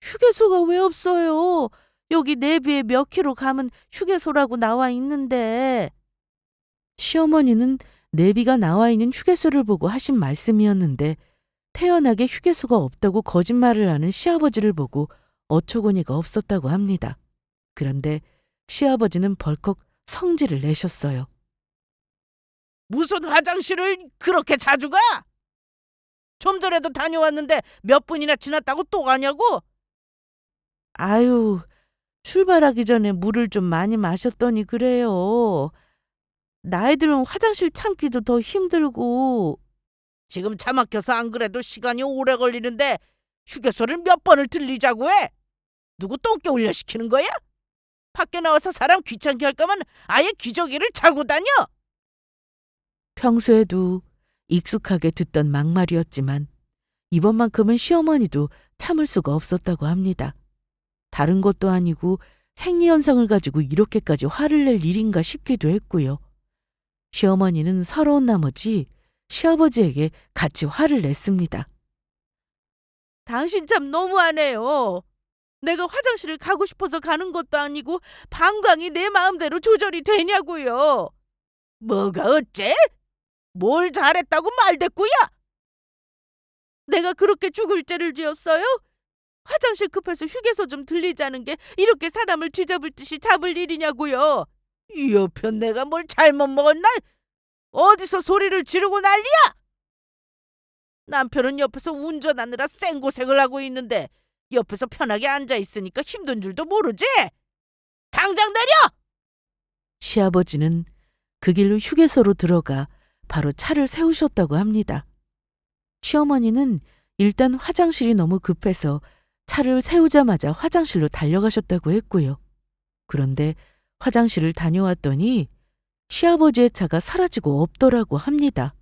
휴게소가 왜 없어요? 여기 내비에 몇 킬로 가면 휴게소라고 나와 있는데. 시어머니는 내비가 나와 있는 휴게소를 보고 하신 말씀이었는데 태연하게 휴게소가 없다고 거짓말을 하는 시아버지를 보고 어처구니가 없었다고 합니다. 그런데 시아버지는 벌컥 성질을 내셨어요. 무슨 화장실을 그렇게 자주 가? 좀 전에도 다녀왔는데 몇 분이나 지났다고 또 가냐고? 아유, 출발하기 전에 물을 좀 많이 마셨더니 그래요. 나이 들면 화장실 참기도 더 힘들고. 지금 차 막혀서 안 그래도 시간이 오래 걸리는데 휴게소를 몇 번을 들리자고 해? 누구 똥개 울려시키는 거야? 밖에 나와서 사람 귀찮게 할 거면 아예 기저귀를 차고 다녀. 평소에도 익숙하게 듣던 막말이었지만 이번만큼은 시어머니도 참을 수가 없었다고 합니다. 다른 것도 아니고 생리현상을 가지고 이렇게까지 화를 낼 일인가 싶기도 했고요. 시어머니는 서러운 나머지 시아버지에게 같이 화를 냈습니다. 당신 참 너무하네요. 내가 화장실을 가고 싶어서 가는 것도 아니고 방광이 내 마음대로 조절이 되냐고요. 뭐가 어째? 뭘 잘했다고 말대꾸야? 내가 그렇게 죽을 죄를 지었어요? 화장실 급해서 휴게소 좀 들리자는 게 이렇게 사람을 쥐잡을 듯이 잡을 일이냐고요. 이 여편 내가 뭘 잘못 먹었나? 어디서 소리를 지르고 난리야? 남편은 옆에서 운전하느라 생고생을 하고 있는데 옆에서 편하게 앉아있으니까 힘든 줄도 모르지? 당장 내려! 시아버지는 그 길로 휴게소로 들어가 바로 차를 세우셨다고 합니다. 시어머니는 일단 화장실이 너무 급해서 차를 세우자마자 화장실로 달려가셨다고 했고요. 그런데 화장실을 다녀왔더니 시아버지의 차가 사라지고 없더라고 합니다.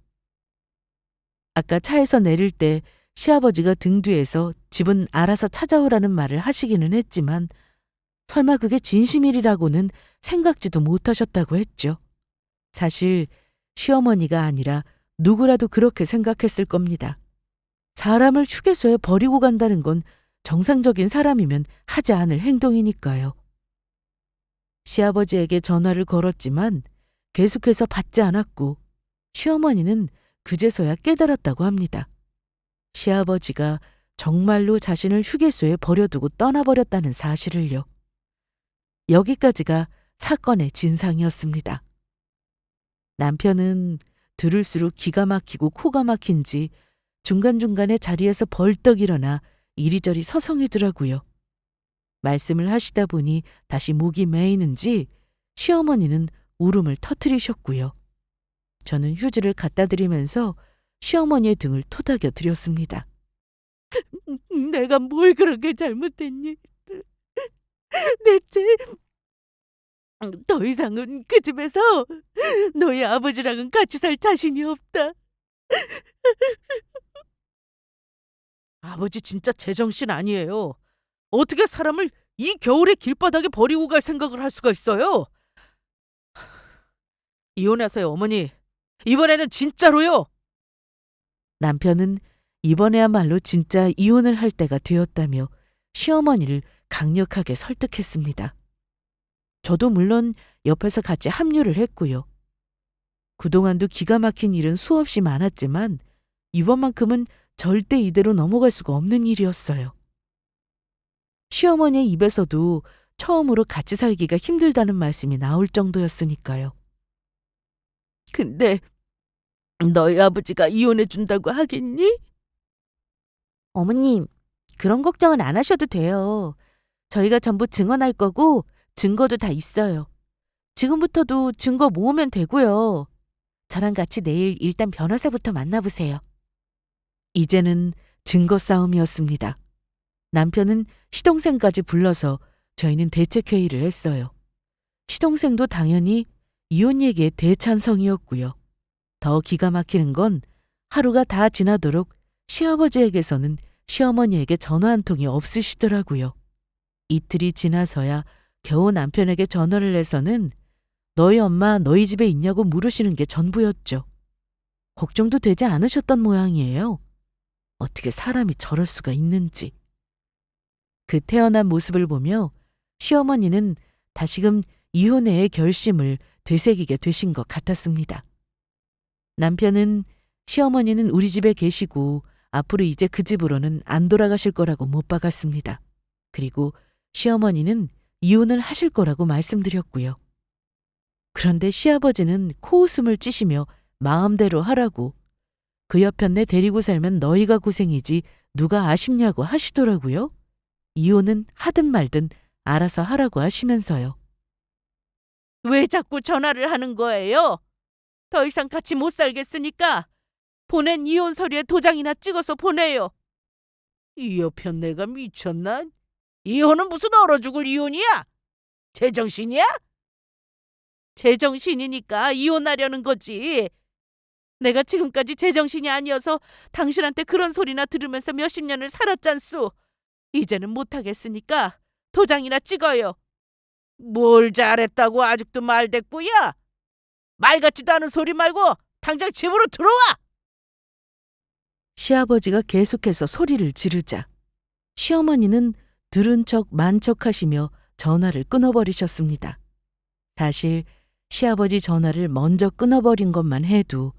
아까 차에서 내릴 때 시아버지가 등 뒤에서 집은 알아서 찾아오라는 말을 하시기는 했지만 설마 그게 진심이라고는 생각지도 못하셨다고 했죠. 사실 시어머니가 아니라 누구라도 그렇게 생각했을 겁니다. 사람을 휴게소에 버리고 간다는 건 정상적인 사람이면 하지 않을 행동이니까요. 시아버지에게 전화를 걸었지만 계속해서 받지 않았고 시어머니는 그제서야 깨달았다고 합니다. 시아버지가 정말로 자신을 휴게소에 버려두고 떠나버렸다는 사실을요. 여기까지가 사건의 진상이었습니다. 남편은 들을수록 기가 막히고 코가 막힌지 중간중간에 자리에서 벌떡 일어나 이리저리 서성이더라고요. 말씀을 하시다 보니 다시 목이 메이는지 시어머니는 울음을 터뜨리셨고요. 저는 휴지를 갖다 드리면서 시어머니의 등을 토닥여 드렸습니다. 내가 뭘 그렇게 잘못했니? 대체 더 이상은 그 집에서 너희 아버지랑은 같이 살 자신이 없다. 아버지 진짜 제정신 아니에요. 어떻게 사람을 이 겨울에 길바닥에 버리고 갈 생각을 할 수가 있어요? 이혼하세요, 어머니. 이번에는 진짜로요. 남편은 이번에야말로 진짜 이혼을 할 때가 되었다며 시어머니를 강력하게 설득했습니다. 저도 물론 옆에서 같이 합류를 했고요. 그동안도 기가 막힌 일은 수없이 많았지만 이번만큼은 절대 이대로 넘어갈 수가 없는 일이었어요. 시어머니의 입에서도 처음으로 같이 살기가 힘들다는 말씀이 나올 정도였으니까요. 근데 너희 아버지가 이혼해 준다고 하겠니? 어머님, 그런 걱정은 안 하셔도 돼요. 저희가 전부 증언할 거고 증거도 다 있어요. 지금부터도 증거 모으면 되고요. 저랑 같이 내일 일단 변호사부터 만나보세요. 이제는 증거 싸움이었습니다. 남편은 시동생까지 불러서 저희는 대책회의를 했어요. 시동생도 당연히 이혼 얘기에 대찬성이었고요. 더 기가 막히는 건 하루가 다 지나도록 시아버지에게서는 시어머니에게 전화 한 통이 없으시더라고요. 이틀이 지나서야 겨우 남편에게 전화를 해서는 너희 엄마 너희 집에 있냐고 물으시는 게 전부였죠. 걱정도 되지 않으셨던 모양이에요. 어떻게 사람이 저럴 수가 있는지. 그 태어난 모습을 보며 시어머니는 다시금 이혼의 결심을 되새기게 되신 것 같았습니다. 남편은 시어머니는 우리 집에 계시고 앞으로 이제 그 집으로는 안 돌아가실 거라고 못 박았습니다. 그리고 시어머니는 이혼을 하실 거라고 말씀드렸고요. 그런데 시아버지는 코웃음을 찌시며 마음대로 하라고 그 여편네 데리고 살면 너희가 고생이지 누가 아쉽냐고 하시더라고요. 이혼은 하든 말든 알아서 하라고 하시면서요. 왜 자꾸 전화를 하는 거예요? 더 이상 같이 못 살겠으니까 보낸 이혼 서류에 도장이나 찍어서 보내요. 이 여편 내가 미쳤나? 이혼은 무슨 얼어 죽을 이혼이야? 제정신이야? 제정신이니까 이혼하려는 거지. 내가 지금까지 제정신이 아니어서 당신한테 그런 소리나 들으면서 몇십 년을 살았잖소. 이제는 못하겠으니까 도장이나 찍어요. 뭘 잘했다고 아직도 말대꾸야? 말 같지도 않은 소리 말고 당장 집으로 들어와! 시아버지가 계속해서 소리를 지르자 시어머니는 들은 척 만 척하시며 전화를 끊어버리셨습니다. 사실 시아버지 전화를 먼저 끊어버린 것만 해도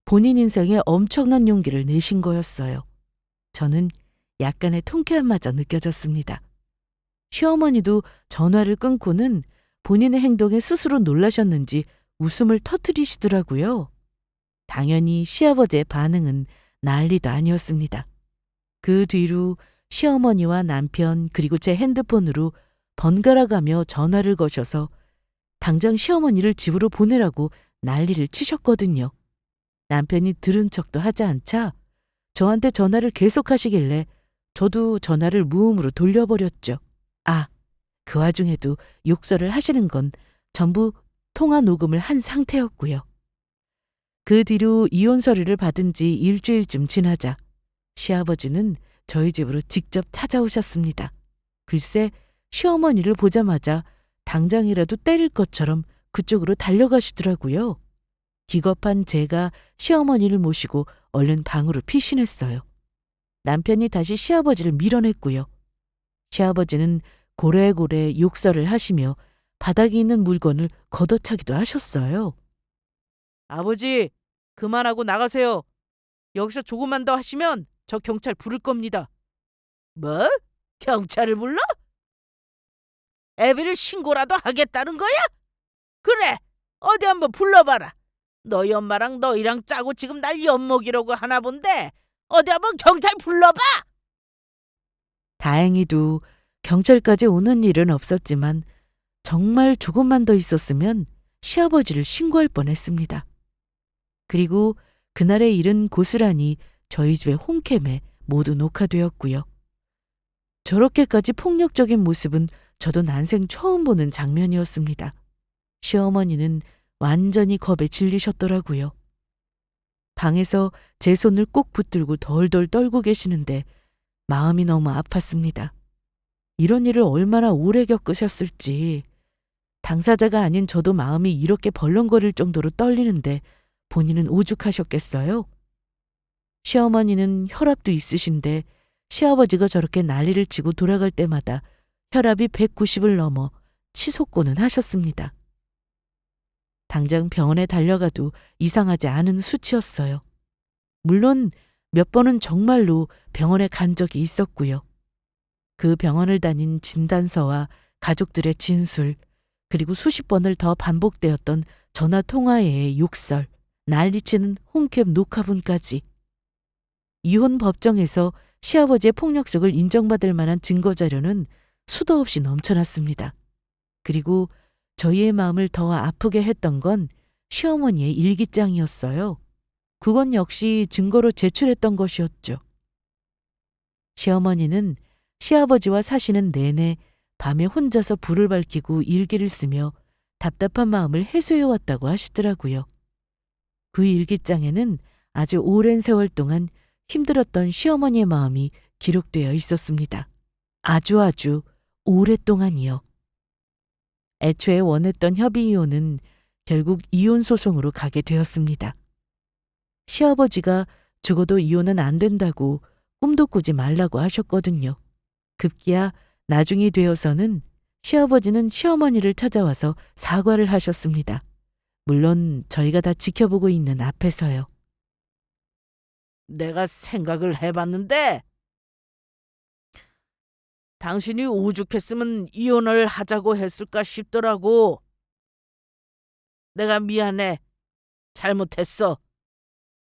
본인 인생에 엄청난 용기를 내신 거였어요. 저는 약간의 통쾌함마저 느껴졌습니다. 시어머니도 전화를 끊고는 본인의 행동에 스스로 놀라셨는지 웃음을 터뜨리시더라고요. 당연히 시아버지의 반응은 난리도 아니었습니다. 그 뒤로 시어머니와 남편 그리고 제 핸드폰으로 번갈아가며 전화를 거셔서 당장 시어머니를 집으로 보내라고 난리를 치셨거든요. 남편이 들은 척도 하지 않자 저한테 전화를 계속하시길래 저도 전화를 무음으로 돌려버렸죠. 아, 그 와중에도 욕설을 하시는 건 전부 통화 녹음을 한 상태였고요. 그 뒤로 이혼 서류를 받은 지 일주일쯤 지나자 시아버지는 저희 집으로 직접 찾아오셨습니다. 글쎄 시어머니를 보자마자 당장이라도 때릴 것처럼 그쪽으로 달려가시더라고요. 기겁한 제가 시어머니를 모시고 얼른 방으로 피신했어요. 남편이 다시 시아버지를 밀어냈고요. 시아버지는 고래고래 욕설을 하시며 바닥에 있는 물건을 걷어차기도 하셨어요. 아버지, 그만하고 나가세요. 여기서 조금만 더 하시면 저 경찰 부를 겁니다. 뭐? 경찰을 불러? 애비를 신고라도 하겠다는 거야? 그래, 어디 한번 불러봐라. 너희 엄마랑 너희랑 짜고 지금 날 엿먹이려고 하나 본데 어디 한번 경찰 불러봐. 다행히도 경찰까지 오는 일은 없었지만 정말 조금만 더 있었으면 시아버지를 신고할 뻔했습니다. 그리고 그날의 일은 고스란히 저희 집의 홈캠에 모두 녹화되었고요. 저렇게까지 폭력적인 모습은 저도 난생 처음 보는 장면이었습니다. 시어머니는 완전히 겁에 질리셨더라고요. 방에서 제 손을 꼭 붙들고 덜덜 떨고 계시는데 마음이 너무 아팠습니다. 이런 일을 얼마나 오래 겪으셨을지, 당사자가 아닌 저도 마음이 이렇게 벌렁거릴 정도로 떨리는데 본인은 오죽하셨겠어요? 시어머니는 혈압도 있으신데 시아버지가 저렇게 난리를 치고 돌아갈 때마다 혈압이 190을 넘어 치솟고는 하셨습니다. 당장 병원에 달려가도 이상하지 않은 수치였어요. 물론 몇 번은 정말로 병원에 간 적이 있었고요. 그 병원을 다닌 진단서와 가족들의 진술, 그리고 수십 번을 더 반복되었던 전화 통화의 욕설, 난리치는 홈캠 녹화분까지. 이혼 법정에서 시아버지의 폭력성을 인정받을 만한 증거 자료는 수도 없이 넘쳐났습니다. 그리고 저희의 마음을 더 아프게 했던 건 시어머니의 일기장이었어요. 그건 역시 증거로 제출했던 것이었죠. 시어머니는 시아버지와 사시는 내내 밤에 혼자서 불을 밝히고 일기를 쓰며 답답한 마음을 해소해왔다고 하시더라고요. 그 일기장에는 아주 오랜 세월 동안 힘들었던 시어머니의 마음이 기록되어 있었습니다. 아주 오랫동안이요. 애초에 원했던 협의 이혼은 결국 이혼 소송으로 가게 되었습니다. 시아버지가 죽어도 이혼은 안 된다고 꿈도 꾸지 말라고 하셨거든요. 급기야 나중이 되어서는 시아버지는 시어머니를 찾아와서 사과를 하셨습니다. 물론 저희가 다 지켜보고 있는 앞에서요. 내가 생각을 해봤는데 당신이 오죽했으면 이혼을 하자고 했을까 싶더라고. 내가 미안해. 잘못했어.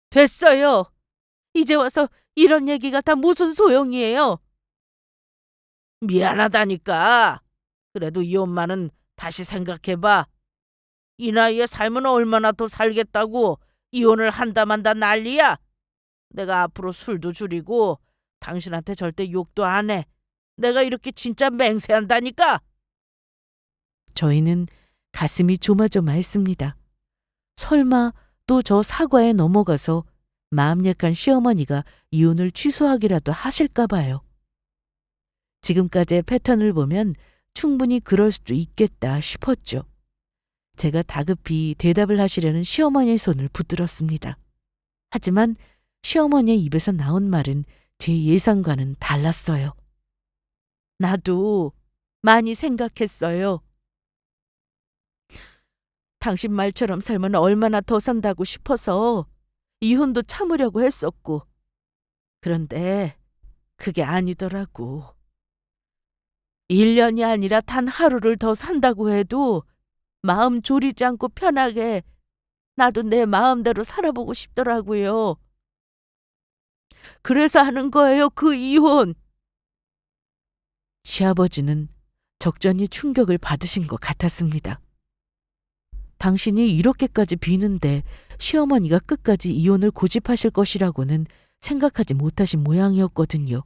됐어요. 이제 와서 이런 얘기가 다 무슨 소용이에요. 미안하다니까. 그래도 이 엄마는 다시 생각해봐. 이 나이에 살면 얼마나 더 살겠다고 이혼을 한다 만다 난리야. 내가 앞으로 술도 줄이고 당신한테 절대 욕도 안 해. 내가 이렇게 진짜 맹세한다니까. 저희는 가슴이 조마조마했습니다. 설마 또 저 사과에 넘어가서 마음 약한 시어머니가 이혼을 취소하기라도 하실까 봐요. 지금까지의 패턴을 보면 충분히 그럴 수도 있겠다 싶었죠. 제가 다급히 대답을 하시려는 시어머니의 손을 붙들었습니다. 하지만 시어머니의 입에서 나온 말은 제 예상과는 달랐어요. 나도 많이 생각했어요. 당신 말처럼 살면 얼마나 더 산다고 싶어서 이혼도 참으려고 했었고. 그런데 그게 아니더라고. 1년이 아니라 단 하루를 더 산다고 해도 마음 졸이지 않고 편하게 나도 내 마음대로 살아보고 싶더라고요. 그래서 하는 거예요, 그 이혼. 시아버지는 적잖이 충격을 받으신 것 같았습니다. 당신이 이렇게까지 비는데 시어머니가 끝까지 이혼을 고집하실 것이라고는 생각하지 못하신 모양이었거든요.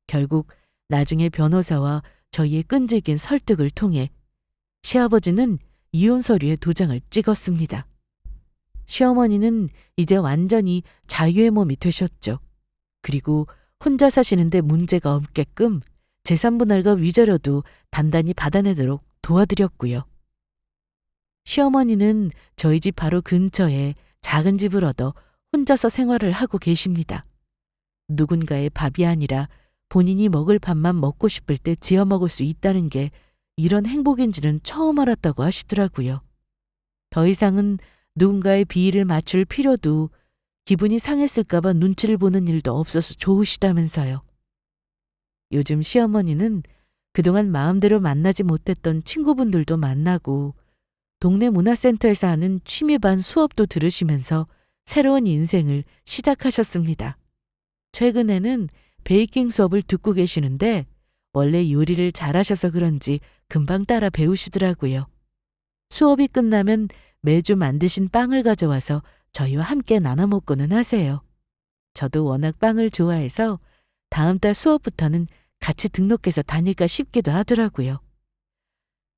결국 나중에 변호사와 저희의 끈질긴 설득을 통해 시아버지는 이혼 서류에 도장을 찍었습니다. 시어머니는 이제 완전히 자유의 몸이 되셨죠. 그리고 혼자 사시는데 문제가 없게끔 재산분할과 위자료도 단단히 받아내도록 도와드렸고요. 시어머니는 저희 집 바로 근처에 작은 집을 얻어 혼자서 생활을 하고 계십니다. 누군가의 밥이 아니라 본인이 먹을 밥만 먹고 싶을 때 지어 먹을 수 있다는 게 이런 행복인지는 처음 알았다고 하시더라고요. 더 이상은 누군가의 비위를 맞출 필요도 기분이 상했을까봐 눈치를 보는 일도 없어서 좋으시다면서요. 요즘 시어머니는 그동안 마음대로 만나지 못했던 친구분들도 만나고 동네 문화센터에서 하는 취미반 수업도 들으시면서 새로운 인생을 시작하셨습니다. 최근에는 베이킹 수업을 듣고 계시는데 원래 요리를 잘하셔서 그런지 금방 따라 배우시더라고요. 수업이 끝나면 매주 만드신 빵을 가져와서 저희와 함께 나눠 먹고는 하세요. 저도 워낙 빵을 좋아해서 다음 달 수업부터는 같이 등록해서 다닐까 싶기도 하더라고요.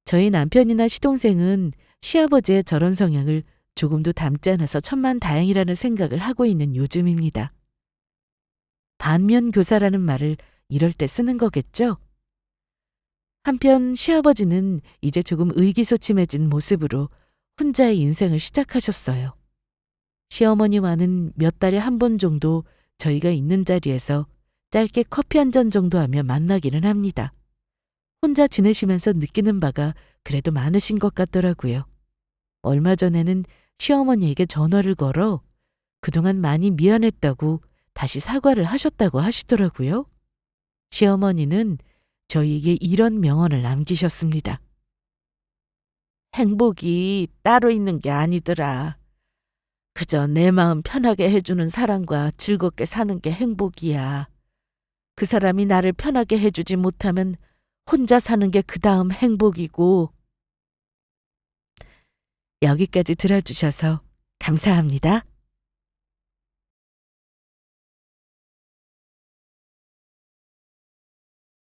저희 남편이나 시동생은 시아버지의 저런 성향을 조금도 닮지 않아서 천만다행이라는 생각을 하고 있는 요즘입니다. 반면교사라는 말을 이럴 때 쓰는 거겠죠? 한편 시아버지는 이제 조금 의기소침해진 모습으로 혼자의 인생을 시작하셨어요. 시어머니와는 몇 달에 한 번 정도 저희가 있는 자리에서 짧게 커피 한 잔 정도 하며 만나기는 합니다. 혼자 지내시면서 느끼는 바가 그래도 많으신 것 같더라고요. 얼마 전에는 시어머니에게 전화를 걸어 그동안 많이 미안했다고 다시 사과를 하셨다고 하시더라고요. 시어머니는 저희에게 이런 명언을 남기셨습니다. 행복이 따로 있는 게 아니더라. 그저 내 마음 편하게 해주는 사람과 즐겁게 사는 게 행복이야. 그 사람이 나를 편하게 해주지 못하면 혼자 사는 게 그 다음 행복이고. 여기까지 들어주셔서 감사합니다.